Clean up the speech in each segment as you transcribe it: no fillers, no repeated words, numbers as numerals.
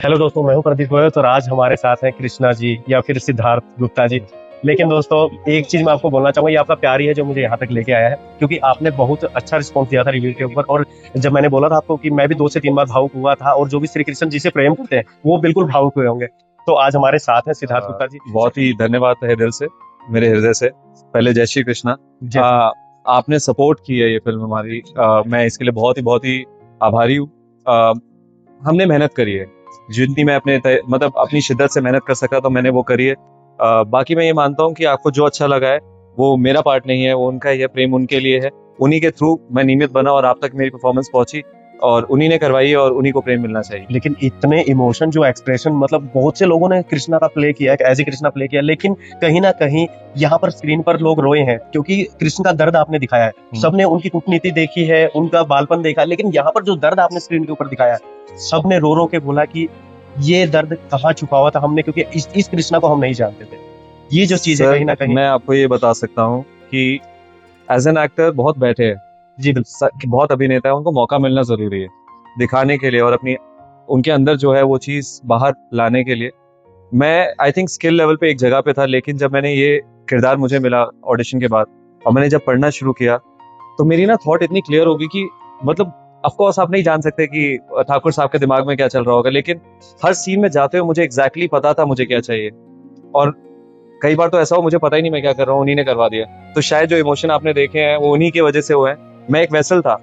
Hello दोस्तों, मैं हूं प्रदीप गोयल। तो आज हमारे साथ हैं कृष्णा जी या फिर सिद्धार्थ गुप्ता जी। लेकिन दोस्तों, एक चीज मैं आपको बोलना चाहूंगा, ये आपका प्यार ही है जो मुझे यहाँ तक लेके आया है, क्योंकि आपने बहुत अच्छा रिस्पॉन्स दिया था रिव्यू के ऊपर। और जब मैंने बोला था आपको कि मैं भी 2 से 3 बार भावुक हुआ था, और जो भी श्री कृष्ण जी से प्रेम करते हैं वो बिल्कुल भावुक हुए होंगे। तो आज हमारे साथ हैं सिद्धार्थ गुप्ता जी। बहुत ही धन्यवाद है दिल से, मेरे हृदय से। पहले जय श्री कृष्णा। आपने सपोर्ट की है ये फिल्म हमारी, मैं इसके लिए बहुत ही आभारी हूँ। हमने मेहनत करी है, जितनी मैं मतलब अपनी शिद्दत से मेहनत कर सका तो मैंने वो करी है। बाकी मैं ये मानता हूँ कि आपको जो अच्छा लगा है वो मेरा पार्ट नहीं है, वो उनका ही है। प्रेम उनके लिए है, उन्हीं के थ्रू मैं नियमित बना और आप तक मेरी परफॉर्मेंस पहुंची, और उन्हीं ने करवाई है और उन्हीं को प्रेम मिलना चाहिए। लेकिन इतने इमोशन, जो एक्सप्रेशन, मतलब बहुत से लोगों ने कृष्णा का प्ले किया है, एज ए कृष्णा प्ले किया, लेकिन कहीं ना कहीं यहाँ पर स्क्रीन पर लोग रोए हैं, क्योंकि कृष्ण का दर्द आपने दिखाया है। सबने उनकी कूटनीति देखी है, उनका बालपन देखा, लेकिन यहाँ पर जो दर्द आपने स्क्रीन के ऊपर दिखाया है, सबने रो रो के बोला कि ये दर्द कहाँ छुपा हुआ था हमने, क्योंकि इस कृष्णा को हम नहीं जानते थे। ये जो चीज है कहीं ना कहीं मैं आपको ये बता सकता हूँ कि एज एन एक्टर बहुत बैठे हैं जी, बिल्कुल। बहुत अभिनेता है, उनको मौका मिलना जरूरी है दिखाने के लिए और अपनी उनके अंदर जो है वो चीज बाहर लाने के लिए। मैं आई थिंक स्किल लेवल पे एक जगह पे था, लेकिन जब मैंने ये किरदार मुझे मिला ऑडिशन के बाद और मैंने जब पढ़ना शुरू किया तो मेरी ना थॉट इतनी क्लियर होगी कि मतलब ऑफ कोर्स आप नहीं जान सकते कि ठाकुर साहब के दिमाग में क्या चल रहा होगा, लेकिन हर सीन में जाते हुए मुझे एग्जैक्टली पता था मुझे क्या चाहिए। और कई बार तो ऐसा हो मुझे पता ही नहीं मैं क्या कर रहा हूँ, उन्हीं ने करवा दिया। तो शायद जो इमोशन आपने देखे हैं वो उन्हीं की वजह से हुए हैं। मैं एक वेसल था,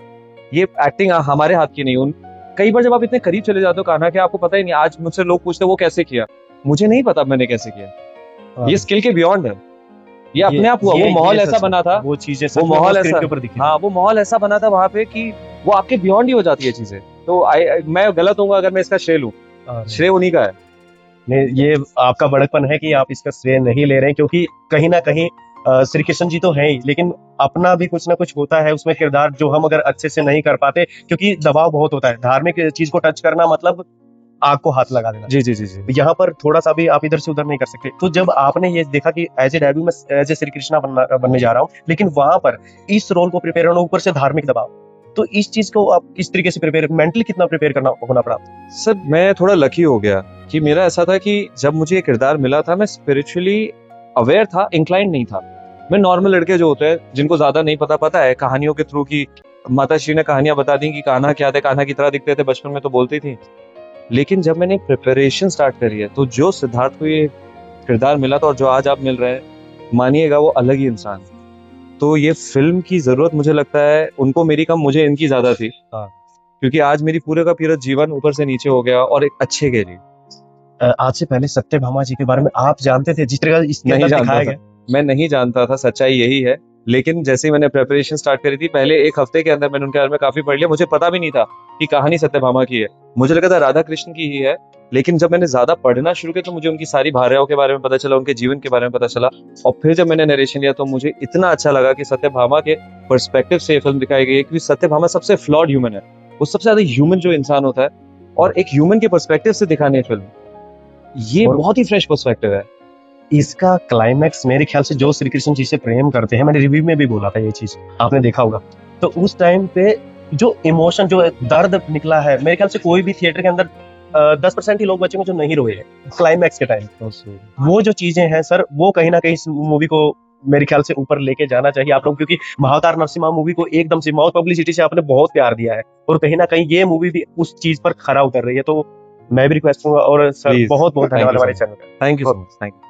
ये एक्टिंग हमारे हाथ की नहीं। उन कई बार जब आप इतने करीब चले जाते हो कान्हा के, आपको पता ही नहीं। आज मुझसे लोग पूछते वो कैसे किया, मुझे नहीं पता मैंने कैसे किया। ये स्किल के बियॉन्ड है, ये अपने आप हुआ। वो माहौल ऐसा बना था, वो चीजें वो माहौल ऐसा, हाँ वो माहौल ऐसा बना था वहां पे कि वो आपके बियॉन्ड ही हो जाती है चीजें। तो मैं गलत हूँ अगर मैं इसका श्रेय लूं, श्रेय उन्हीं का है। नहीं, ये आपका बड़कपन है कि आप इसका श्रेय नहीं ले रहे हैं, क्योंकि कहीं ना कहीं श्री कृष्ण जी तो हैं ही, लेकिन अपना भी कुछ ना कुछ होता है उसमें किरदार, जो हम अगर अच्छे से नहीं कर पाते, क्योंकि दबाव बहुत होता है। धार्मिक चीज को टच करना मतलब आग को हाथ लगा देना। जी जी जी जी। यहाँ पर थोड़ा सा भी आप इधर से उधर नहीं कर सकते। तो जब आपने ये देखा कि एज ए डेब्यू में एज ए श्री कृष्णा बनने जा रहा हूँ, लेकिन वहां पर इस रोल को प्रिपेयर होना, ऊपर से धार्मिक दबाव, तो इस चीज को आप किस तरीके से प्रिपेयर, मेंटली कितना प्रिपेयर करना होना पड़ा? सर मैं थोड़ा लकी हो गया कि मेरा ऐसा था कि जब मुझे ये किरदार मिला था मैं स्पिरिचुअली अवेयर था, इंक्लाइंड नहीं था। मैं नॉर्मल लड़के जो होते हैं जिनको ज्यादा नहीं पता है कहानियों के थ्रू की माता श्री ने कहानियां बता दी कि कान्हा क्या थे, कान्हा की तरह दिखते थे, बचपन में तो बोलती थी। लेकिन जब मैंने प्रिपरेशन स्टार्ट करी है तो जो सिद्धार्थ को ये किरदार मिला था और जो आज आप मिल रहे हैं, मानिएगा वो अलग ही इंसान। तो ये फिल्म की जरूरत मुझे लगता है उनको मेरी कम, मुझे इनकी ज्यादा थी। क्योंकि आज मेरी पूरे का पूरा जीवन ऊपर से नीचे हो गया और एक अच्छे के लिए। आज से पहले सत्यभामा जी के बारे में आप जानते थे जिस तरह इसके नहीं अंदर जानता दिखाया था, गया? मैं नहीं जानता था, सच्चाई यही है। लेकिन जैसे ही मैंने प्रिपरेशन स्टार्ट करी थी, पहले एक हफ्ते के अंदर मैंने उनके बारे में काफी पढ़ लिया। मुझे पता भी नहीं था कि कहानी सत्यभामा की है, मुझे लगा था राधा कृष्ण की ही है। लेकिन जब मैंने ज्यादा पढ़ना शुरू किया तो मुझे उनकी सारी भार्याओं के बारे में पता चला, उनके जीवन के बारे में पता चला। और फिर जब मैंने नरेशन लिया तो मुझे इतना अच्छा लगा कि सत्यभामा के पर्सपेक्टिव से ये फिल्म दिखाई गई है। क्योंकि सत्यभामा सबसे फ्लॉड ह्यूमन है, वो सबसे ज्यादा ह्यूमन जो इंसान होता है, और एक ह्यूमन के पर्सपेक्टिव से दिखाने फिल्म, ये बहुत ही फ्रेश पर्सपेक्टिव है। इसका क्लाइमैक्स मेरे ख्याल से जो श्री कृष्ण जी से प्रेम करते हैं, मैंने रिव्यू में भी बोला था ये चीज, आपने देखा होगा। तो उस टाइम पे जो इमोशन, जो दर्द निकला है, मेरे ख्याल से कोई भी थिएटर के अंदर 10% ही लोग बचेंगे जो नहीं रोए हैं क्लाइमैक्स के टाइम। वो जो चीजें हैं सर, वो कहीं ना कहीं इस मूवी को मेरे ख्याल से ऊपर लेके जाना चाहिए आप लोग, क्योंकि महाअवतार नरसिम्हा मूवी को एकदम से माउथ पब्लिसिटी से आपने बहुत प्यार दिया है, और कहीं ना कहीं ये मूवी भी उस चीज पर खरा उतर रही है। तो मैं भी रिक्वेस्ट करूंगा, और सर बहुत बहुत धन्यवाद हमारे चैनल का। Thank you so much. Thank you.